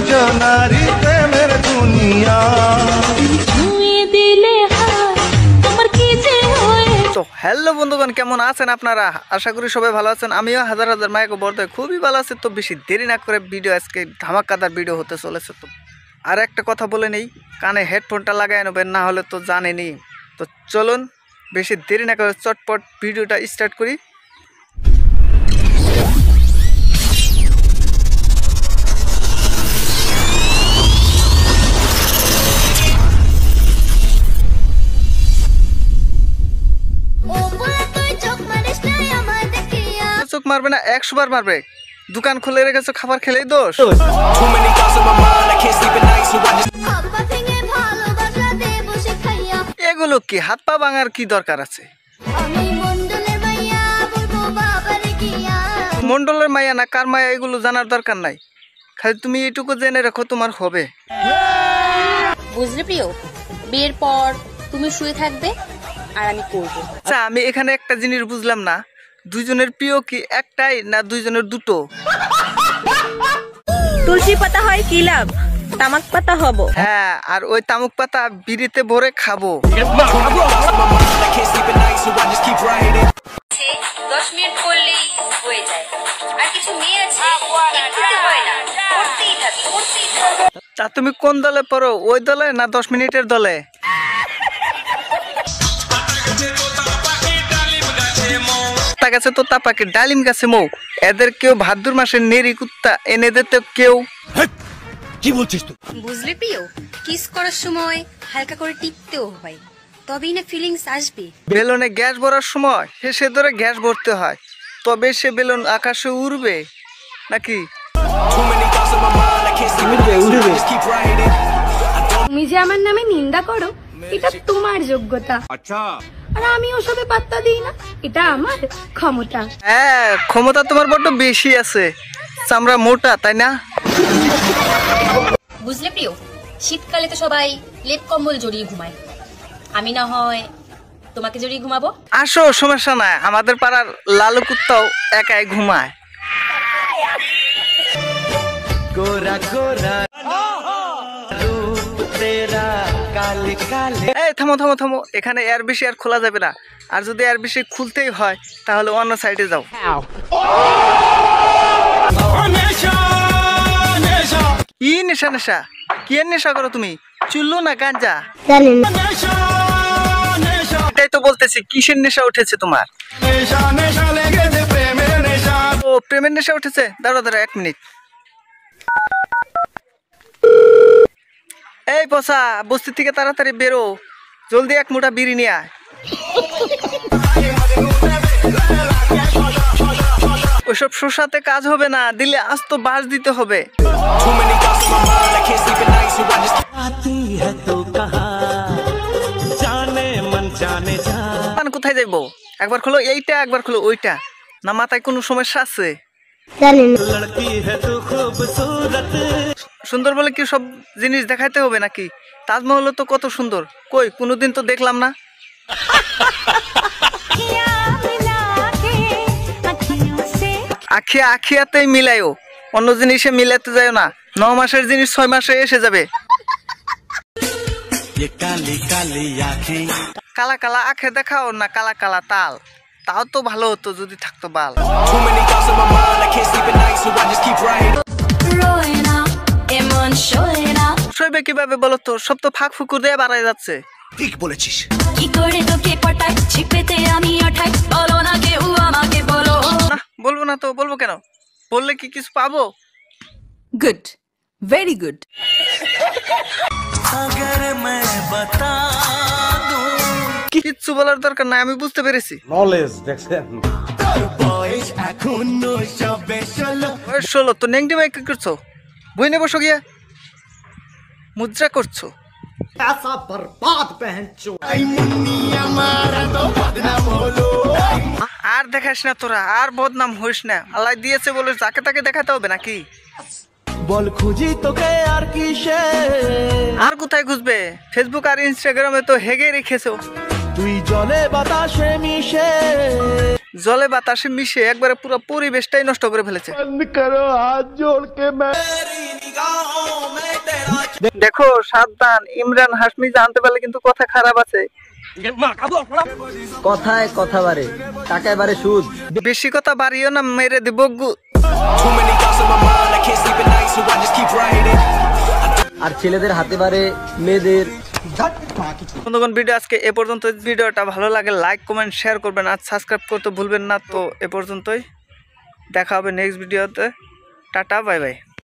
দুজনারি প্রেমের দুনিয়া। তো হ্যালো বন্ধুগণ, কেমন আছেন আপনারা? আশা করি সবাই ভালো আছেন। আমিও হাজার হাজার মায়াকে বলতে খুবই ভালো আছি। তো বেশি দেরি না করে ভিডিও আজকে ধামাকাদার ভিডিও হতে চলেছে। তো আর একটা কথা বলে নেই, কানে হেডফোনটা লাগাই নেবেন, না হলে তো জানেনি। তো চলুন বেশি দেরি না করে চটপট ভিডিওটা স্টার্ট করি। চোখ মারবে না, 100 বার মারবে। দোকান খুলে রেখেছো, খাবার খেলেই দোষ। এগুলো কি হাত পা ভাঙার কি দরকার আছে? মন্ডলের মায়া না কার মায়া এগুলো জানার দরকার নাই। খালি তুমি এইটুকু জেনে রাখো, তোমার হবে। বুঝলে প্রিয়, বিয়ের পর তুমি শুয়ে থাকবে আর আমি করবো। আচ্ছা, আমি এখানে একটা জিনিস বুঝলাম না, দুইজনের প্রিয় কি একটাই না দুইজনের দুটো? তুলসী পাতা হয় কি লাভ, তামাক পাতা হব। হ্যাঁ, আর ওই তামুক পাতা বিড়িতে ভরে খাবো। 10 মিনিট করলেই হয়ে যায়। আর কিছু মেয়ে আছে একটুতে হয় না, করতেই থাকে। তা তুমি কোন দলে পড়ো, ওই দলে না 10 মিনিটের দলে? গাছে তো তাপাকে ডালিম গাছে মৌ, এদের কেউ ভাদ্র মাসের নেরি কুত্তা এনে দিতে কেউ। কি বলছিস তুই? বুঝলে প্রিয়, কিস করার সময় হালকা করে টিপতেও হয়, তবেই না ফিলিংস আসবে। বেলুনে গ্যাস ভরার সময় সে ধরে গ্যাস ভরতে হয়, তবে সে বেলুন আকাশে উড়বে নাকি? তুমি যে আমার নামে নিন্দা করো, এটা তোমার যোগ্যতা। আচ্ছা, আর আমি ওসবে পাত্তা দিই না, এটা আমার ক্ষমতা। হ্যাঁ, ক্ষমতা তোমার বড্ড বেশি আছে, চামড়া মোটা, তাই না? বুঝলে প্রিয়, শীতকালে তো সবাই লেপ কম্বল জড়িয়ে ঘুমায়, আমি না হয় তোমাকে জড়িয়ে ঘুমাবো। আসো, সমস্যা নাই, আমাদের পাড়ার লালু কুত্তাও একাই ঘুমায়। এই থামো থামো থামো, এখানে এয়ার বেশি আর খোলা যাবে না। আর যদি এয়ার বেশি খুলতেই হয় তাহলে অন্য সাইডে যাও। কি নেশা নেশা, কি নেশা করো তুমি? চুল্লু না গাঞ্জা? এটাই তো বলতেছি, কিসের নেশা উঠেছে তোমার? ও, প্রেমের নেশা উঠেছে। দাঁড়া দাঁড়া 1 মিনিট। এই পচা, বস্তি থেকে তাড়াতাড়ি বেরো, জলদি 1 মুঠা বিড়ি নিয়ে আয়। ওইসব শোষাতে কাজ হবে না, দিলে আজ তো বাস দিতে হবে। কোথায় যাইবো? একবার খোলো এইটা, একবার খোলো ওইটা, না মাথায় কোনো সমস্যা আছে? সুন্দর বলে কি সব জিনিস দেখাইতে হবে নাকি? তাজমহল তো কত সুন্দর, কই কোনোদিন তো দেখলাম না। আখিয়া আখিয়াতেই মিলাইও, অন্য জিনিসে মিলাতে যায় না। 9 মাসের জিনিস 6 মাসে এসে যাবে। কালা কালা আখে দেখাও না কালা কালা তাল, তাও তো ভালো হতো যদি থাকতো বাল। শোবে কিভাবে বলো তো? সব তো ফাঁক ফুকুর দিয়ে বাড়াই যাচ্ছে। ঠিক বলেছিস। কি করে তোকে পটাই, ছিপেতে আমি ওঠাই, বলো না কেউ আমাকে বলো। না, বলবো না তো, বলবো কেন? বললে কি কিছু পাবো? Good, very good. কিচ্ছু বলার দরকার নাই, আমি বুঝতে পেরেছি। নলেজ দেখছেন। ষোলো তো নেংটি ভাই, কি করছো? বই নে বসো গিয়া, মুদ্রা করছো। আর দেখাস না তোরা, আর বদনাম হইস না। আল্লাহ দিয়েছে বলে যাকে তাকে দেখাতে হবে নাকি? বল খুঁজি তোকে আর কিসে? আর কোথায় খুঁজবে? ফেসবুক আর ইনস্টাগ্রামে তো হেগে রেখেছো। তুই জলে বাতাসে মিশে, জলে বাতাসে মিশে একবারে পুরো পরিবেশটাই নষ্ট করে ফেলেছে। বন্ধ করো হাত জোড় কে দেখো সাবধান, ইমরান হাশমি জানতে পারলে কিন্তু কথা খারাপ আছে। কথায় কথা বাড়ে, টাকায় বাড়ে সুদ। বেশি কথা বাড়িও না, মেরে দিব গু। আর ছেলেদের হাতে বাড়ে মেয়েদের। বন্ধুগণ ভিডিও আজকে এ পর্যন্ত। ভিডিওটা ভালো লাগে লাইক কমেন্ট শেয়ার করবেন আর সাবস্ক্রাইব করতে ভুলবেন না। তো এ পর্যন্তই, দেখা হবে নেক্সট ভিডিওতে। Tata bye bye.